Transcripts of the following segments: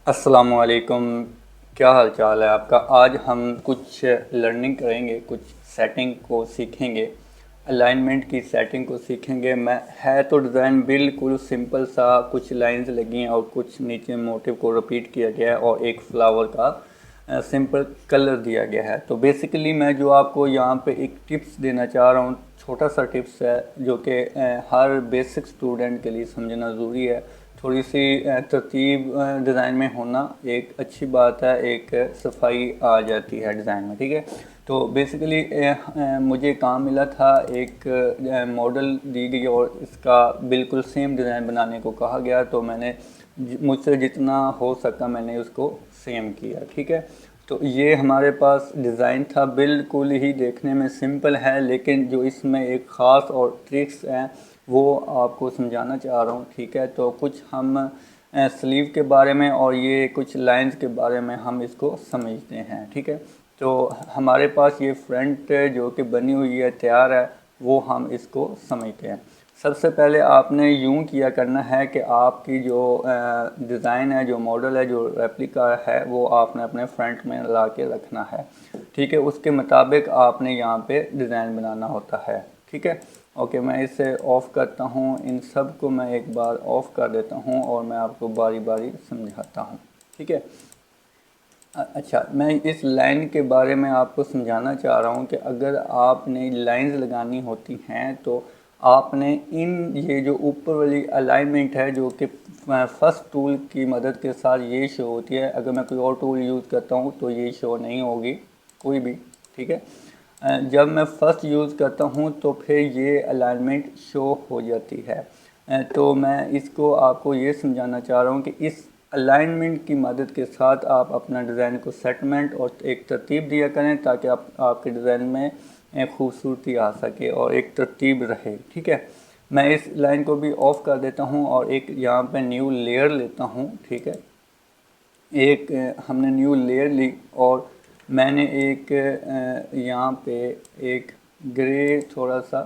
अस्सलामुअलैकुम। क्या हाल चाल है आपका। आज हम कुछ लर्निंग करेंगे, कुछ सेटिंग को सीखेंगे, अलाइनमेंट की सेटिंग को सीखेंगे। मैं है तो डिज़ाइन बिल्कुल सिंपल सा, कुछ लाइंस लगी हैं और कुछ नीचे मोटिव को रिपीट किया गया है और एक फ्लावर का सिंपल कलर दिया गया है। तो बेसिकली मैं जो आपको यहाँ पे एक टिप्स देना चाह रहा हूँ, छोटा सा टिप्स है जो कि हर बेसिक स्टूडेंट के लिए समझना ज़रूरी है। थोड़ी सी तरतीब डिज़ाइन में होना एक अच्छी बात है, एक सफाई आ जाती है डिज़ाइन में, ठीक है। तो बेसिकली मुझे काम मिला था, एक मॉडल दी गई और इसका बिल्कुल सेम डिज़ाइन बनाने को कहा गया। तो मैंने मुझसे जितना हो सका मैंने उसको सेम किया, ठीक है। तो ये हमारे पास डिज़ाइन था, बिल्कुल ही देखने में सिंपल है, लेकिन जो इसमें एक ख़ास और ट्रिक्स हैं वो आपको समझाना चाह रहा हूँ, ठीक है। तो कुछ हम स्लीव के बारे में और ये कुछ लाइंस के बारे में हम इसको समझते हैं, ठीक है। तो हमारे पास ये फ्रंट जो कि बनी हुई है, तैयार है, वो हम इसको समझते हैं। सबसे पहले आपने यूं किया करना है कि आपकी जो डिज़ाइन है, जो मॉडल है, जो रेप्लिका है, वो आपने अपने फ्रंट में ला के रखना है, ठीक है। उसके मुताबिक आपने यहाँ पे डिज़ाइन बनाना होता है, ठीक है। ओके, मैं इसे ऑफ़ करता हूँ, इन सब को मैं एक बार ऑफ़ कर देता हूँ और मैं आपको बारी बारी समझाता हूँ, ठीक है। अच्छा, मैं इस लाइन के बारे में आपको समझाना चाह रहा हूँ कि अगर आपने लाइंस लगानी होती हैं तो आपने इन ये जो ऊपर वाली अलाइनमेंट है जो कि फर्स्ट टूल की मदद के साथ ये शो होती है, अगर मैं कोई और टूल यूज़ करता हूँ तो ये शो नहीं होगी कोई भी, ठीक है। जब मैं फर्स्ट यूज़ करता हूँ तो फिर ये अलाइनमेंट शो हो जाती है। तो मैं इसको आपको ये समझाना चाह रहा हूँ कि इस अलाइनमेंट की मदद के साथ आप अपना डिज़ाइन को सेटमेंट और एक तरतीब दिया करें ताकि आपके डिज़ाइन में खूबसूरती आ सके और एक तरतीब रहे, ठीक है। मैं इस लाइन को भी ऑफ़ कर देता हूँ और एक यहाँ पे न्यू लेयर लेता हूँ, ठीक है। एक हमने न्यू लेयर ली और मैंने एक यहाँ पे एक ग्रे थोड़ा सा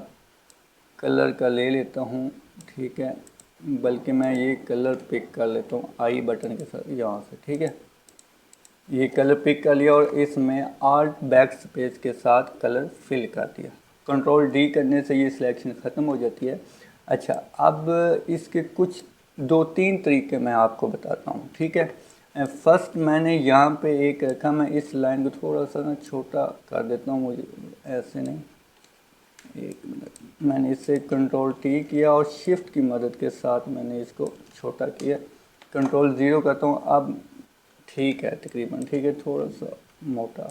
कलर का ले लेता हूँ, ठीक है। बल्कि मैं ये कलर पिक कर लेता हूँ आई बटन के साथ यहाँ से, ठीक है। ये कलर पिक कर लिया और इसमें आर्ट बैक स्पेस के साथ कलर फिल कर दिया। कंट्रोल डी करने से ये सिलेक्शन ख़त्म हो जाती है। अच्छा, अब इसके कुछ दो तीन तरीके मैं आपको बताता हूँ, ठीक है। फर्स्ट मैंने यहाँ पे एक रखा, मैं इस लाइन को थोड़ा सा ना छोटा कर देता हूँ, मुझे ऐसे नहीं, एक मिनट। मैंने इसे कंट्रोल टी किया और शिफ्ट की मदद के साथ मैंने इसको छोटा किया, कंट्रोल ज़ीरो करता हूँ। अब ठीक है, तकरीबन ठीक है, थोड़ा सा मोटा,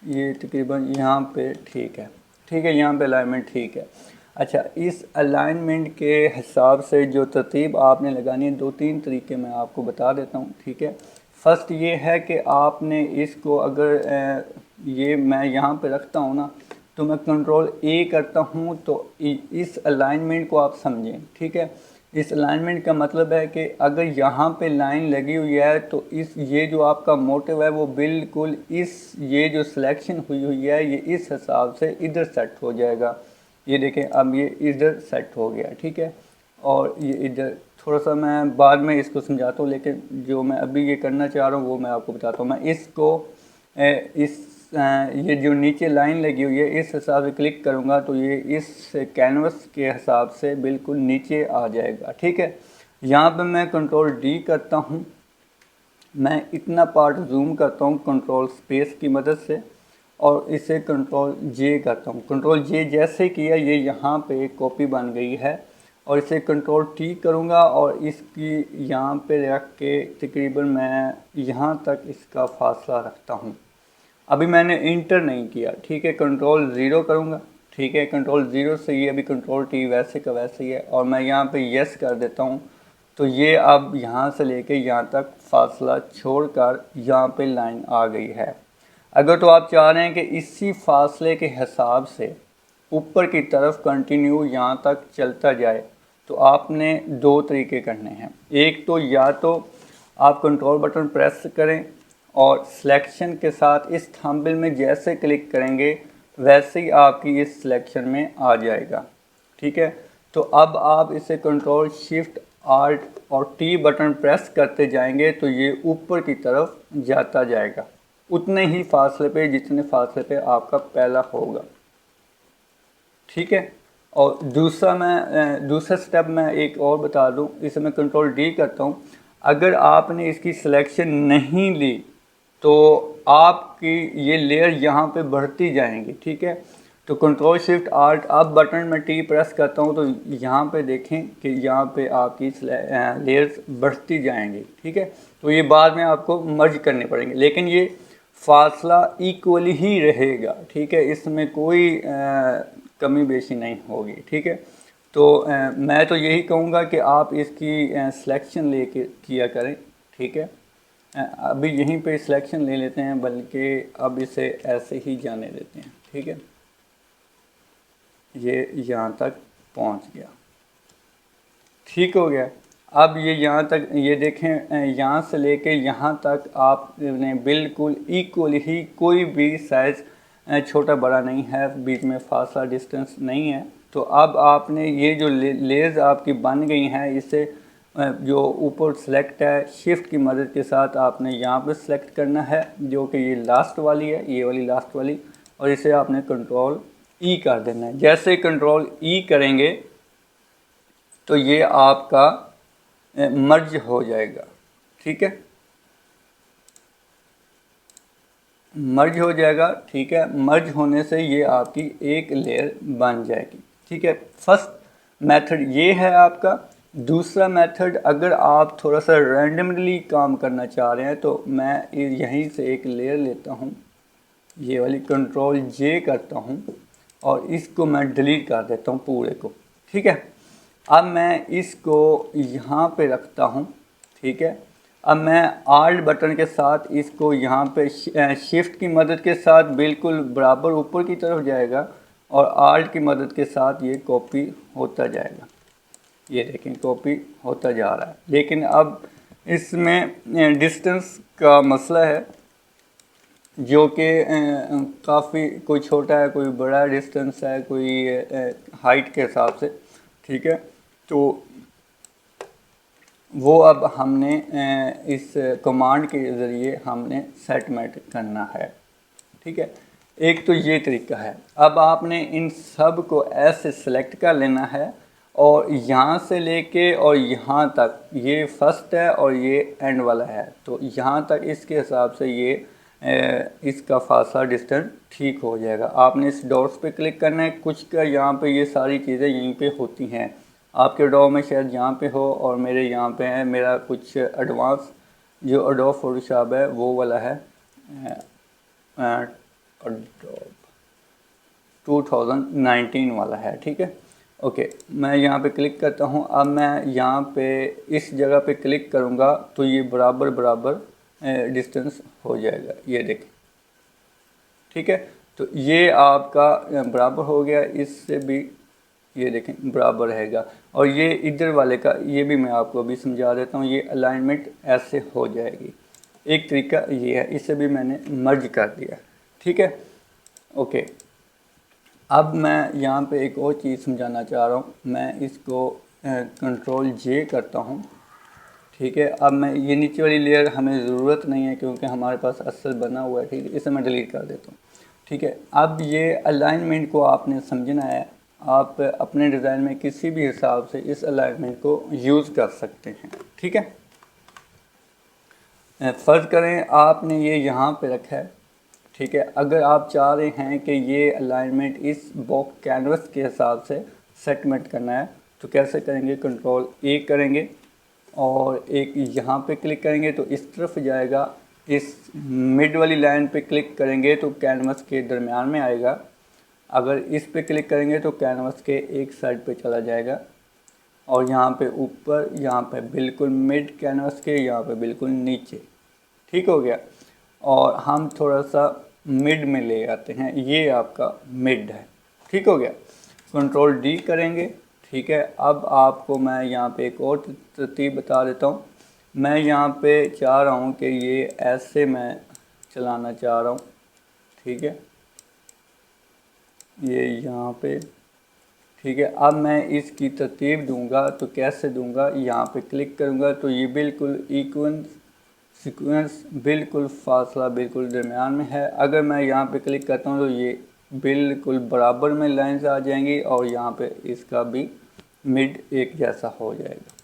ये तकरीबन यहाँ पे ठीक है, ठीक है, यहाँ पे अलाइनमेंट ठीक है। अच्छा, इस अलाइनमेंट के हिसाब से जो तरतीब आपने लगानी है, दो तीन तरीके मैं आपको बता देता हूँ, ठीक है। फर्स्ट ये है कि आपने इसको अगर ये मैं यहाँ पे रखता हूँ ना, तो मैं कंट्रोल ए करता हूँ तो इस अलाइनमेंट को आप समझें, ठीक है। इस अलाइनमेंट का मतलब है कि अगर यहाँ पे लाइन लगी हुई है तो इस ये जो आपका मोटिव है वो बिल्कुल इस ये जो सिलेक्शन हुई हुई है ये इस हिसाब से इधर सेट हो जाएगा। ये देखें, अब ये इधर सेट हो गया, ठीक है। और ये इधर थोड़ा सा मैं बाद में इसको समझाता हूँ, लेकिन जो मैं अभी ये करना चाह रहा हूँ वो मैं आपको बताता हूँ। मैं इसको ये जो नीचे लाइन लगी हुई है इस हिसाब से क्लिक करूँगा तो ये इस कैनवस के हिसाब से बिल्कुल नीचे आ जाएगा, ठीक है। यहाँ पे मैं कंट्रोल डी करता हूँ, मैं इतना पार्ट जूम करता हूँ कंट्रोल स्पेस की मदद से और इसे कंट्रोल जे करता हूँ। कंट्रोल जे जैसे किया ये यहाँ पे एक कॉपी बन गई है और इसे कंट्रोल टी करूँगा और इसकी यहाँ पे रख के तकरीबन मैं यहाँ तक इसका फासला रखता हूँ। अभी मैंने इंटर नहीं किया, ठीक है, कंट्रोल ज़ीरो करूँगा, ठीक है। कंट्रोल ज़ीरो से ये अभी कंट्रोल टी वैसे का वैसे ही है और मैं यहाँ पे यस कर देता हूँ तो ये अब यहाँ से लेके यहाँ तक फासला छोड़कर यहाँ पे लाइन आ गई है। अगर तो आप चाह रहे हैं कि इसी फासले के हिसाब से ऊपर की तरफ कंटिन्यू यहाँ तक चलता जाए तो आपने दो तरीके करने हैं। एक तो या तो आप कंट्रोल बटन प्रेस करें और सिलेक्शन के साथ इस थंबनेल में जैसे क्लिक करेंगे वैसे ही आपकी इस सिलेक्शन में आ जाएगा, ठीक है। तो अब आप इसे कंट्रोल शिफ्ट आल्ट और टी बटन प्रेस करते जाएंगे तो ये ऊपर की तरफ जाता जाएगा, उतने ही फासले पे जितने फासले पे आपका पहला होगा। ठीक है। और दूसरा स्टेप मैं एक और बता दूं, इसे मैं कंट्रोल डी करता हूं। अगर आपने इसकी सिलेक्शन नहीं ली तो आपकी ये लेयर यहाँ पे बढ़ती जाएंगी। ठीक है। तो कंट्रोल शिफ्ट आल्ट अब बटन में टी प्रेस करता हूँ तो यहाँ पे देखें कि यहाँ पे आपकी लेयर्स बढ़ती जाएंगी। ठीक है। तो ये बाद में आपको मर्ज करने पड़ेंगे, लेकिन ये फासला इक्वली ही रहेगा। ठीक है। इसमें कोई कमी बेशी नहीं होगी। ठीक है। तो मैं तो यही कहूँगा कि आप इसकी सिलेक्शन लेके किया करें। ठीक है। अभी यहीं पे सिलेक्शन ले लेते हैं, बल्कि अब इसे ऐसे ही जाने देते हैं। ठीक है। ये यहाँ तक पहुँच गया। ठीक हो गया। अब ये यहाँ तक, ये देखें यहाँ से लेके यहाँ तक आपने बिल्कुल इक्वल ही, कोई भी साइज़ छोटा बड़ा नहीं है, बीच में फासला डिस्टेंस नहीं है। तो अब आपने ये जो लेयर्स आपकी बन गई हैं, इसे जो ऊपर सेलेक्ट है शिफ्ट की मदद के साथ आपने यहाँ पे सेलेक्ट करना है, जो कि ये लास्ट वाली है, ये वाली लास्ट वाली, और इसे आपने कंट्रोल ई कर देना है। जैसे कंट्रोल ई करेंगे तो ये आपका मर्ज हो जाएगा। ठीक है। मर्ज हो जाएगा। ठीक है। मर्ज होने से ये आपकी एक लेयर बन जाएगी। ठीक है। फर्स्ट मेथड ये है आपका। दूसरा मेथड, अगर आप थोड़ा सा रैंडमली काम करना चाह रहे हैं तो मैं यहीं से एक लेयर लेता हूँ, ये वाली कंट्रोल जे करता हूँ और इसको मैं डिलीट कर देता हूँ पूरे को। ठीक है। अब मैं इसको यहाँ पे रखता हूँ। ठीक है। अब मैं आल्ट बटन के साथ इसको यहाँ पे शिफ्ट की मदद के साथ बिल्कुल बराबर ऊपर की तरफ जाएगा और आल्ट की मदद के साथ ये कॉपी होता जाएगा। ये देखें कॉपी होता जा रहा है। लेकिन अब इसमें डिस्टेंस का मसला है, जो कि काफ़ी, कोई छोटा है कोई बड़ा डिस्टेंस है, कोई हाइट के हिसाब से। ठीक है। तो वो अब हमने इस कमांड के ज़रिए हमने सेटमेंट करना है। ठीक है। एक तो ये तरीका है। अब आपने इन सब को ऐसे सेलेक्ट कर लेना है और यहाँ से लेके और यहाँ तक, ये फर्स्ट है और ये एंड वाला है, तो यहाँ तक इसके हिसाब से ये इसका फासला डिस्टेंस ठीक हो जाएगा। आपने इस डॉट्स पे क्लिक करना है। कुछ का यहाँ पे ये सारी चीज़ें यहीं पे होती हैं, आपके डॉ में शायद यहाँ पे हो और मेरे यहाँ पे है। मेरा कुछ एडवांस जो एडोब फोटोशॉप है वो वाला है, एडोब 2019 वाला है। ठीक है। ओके, मैं यहाँ पे क्लिक करता हूँ। अब मैं यहाँ पे इस जगह पे क्लिक करूँगा तो ये बराबर बराबर डिस्टेंस हो जाएगा। ये देखें। ठीक है। तो ये आपका बराबर हो गया, इससे भी ये देखें बराबर रहेगा। और ये इधर वाले का ये भी मैं आपको अभी समझा देता हूँ। ये अलाइनमेंट ऐसे हो जाएगी। एक तरीका ये है, इसे भी मैंने मर्ज कर दिया। ठीक है। ओके। अब मैं यहाँ पे एक और चीज़ समझाना चाह रहा हूँ। मैं इसको कंट्रोल जे करता हूँ। ठीक है। अब मैं ये नीचे वाली लेयर हमें ज़रूरत नहीं है क्योंकि हमारे पास असल बना हुआ है। ठीक है। इसे मैं डिलीट कर देता हूँ। ठीक है। अब ये अलाइनमेंट को आपने समझना है। आप अपने डिज़ाइन में किसी भी हिसाब से इस अलाइनमेंट को यूज़ कर सकते हैं। ठीक है। फ़र्ज़ करें आपने ये यहाँ पे रखा है। ठीक है। अगर आप चाह रहे हैं कि ये अलाइनमेंट इस बॉक्स कैनवस के हिसाब से सेटमेंट करना है तो कैसे करेंगे? कंट्रोल ए करेंगे और एक यहाँ पे क्लिक करेंगे तो इस तरफ जाएगा। इस मिड वाली लाइन पे क्लिक करेंगे तो कैनवस के दरमियान में आएगा। अगर इस पे क्लिक करेंगे तो कैनवस के एक साइड पे चला जाएगा और यहाँ पे ऊपर, यहाँ पे बिल्कुल मिड कैनवस के, यहाँ पे बिल्कुल नीचे। ठीक हो गया। और हम थोड़ा सा मिड में ले आते हैं, ये आपका मिड है। ठीक हो गया। कंट्रोल डी करेंगे। ठीक है। अब आपको मैं यहाँ पे एक और तरतीब बता देता हूँ। मैं यहाँ पे चाह रहा हूँ कि ये ऐसे मैं चलाना चाह रहा हूँ। ठीक है। ये यहाँ पे ठीक है। अब मैं इसकी तरतीब दूंगा तो कैसे दूंगा, यहाँ पे क्लिक करूँगा तो ये बिल्कुल इक्वल सीक्वेंस, बिल्कुल फासला बिल्कुल दरमियान में है। अगर मैं यहाँ पे क्लिक करता हूँ तो ये बिल्कुल बराबर में लाइंस आ जाएंगी और यहाँ पे इसका भी मिड एक जैसा हो जाएगा।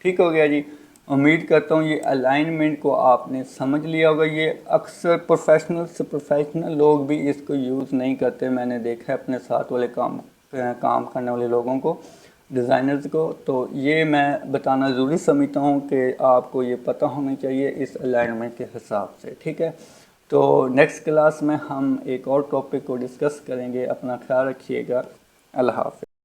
ठीक हो गया जी। उम्मीद करता हूँ ये अलाइनमेंट को आपने समझ लिया होगा। ये अक्सर प्रोफेशनल से प्रोफेशनल लोग भी इसको यूज़ नहीं करते, मैंने देखा है अपने साथ वाले काम करने वाले लोगों को, डिज़ाइनर्स को। तो ये मैं बताना ज़रूरी समझता हूँ कि आपको ये पता होना चाहिए इस अलाइनमेंट के हिसाब से। ठीक है, तो नेक्स्ट क्लास में हम एक और टॉपिक को डिस्कस करेंगे। अपना ख्याल रखिएगा। अल्लाह हाफ़िज़।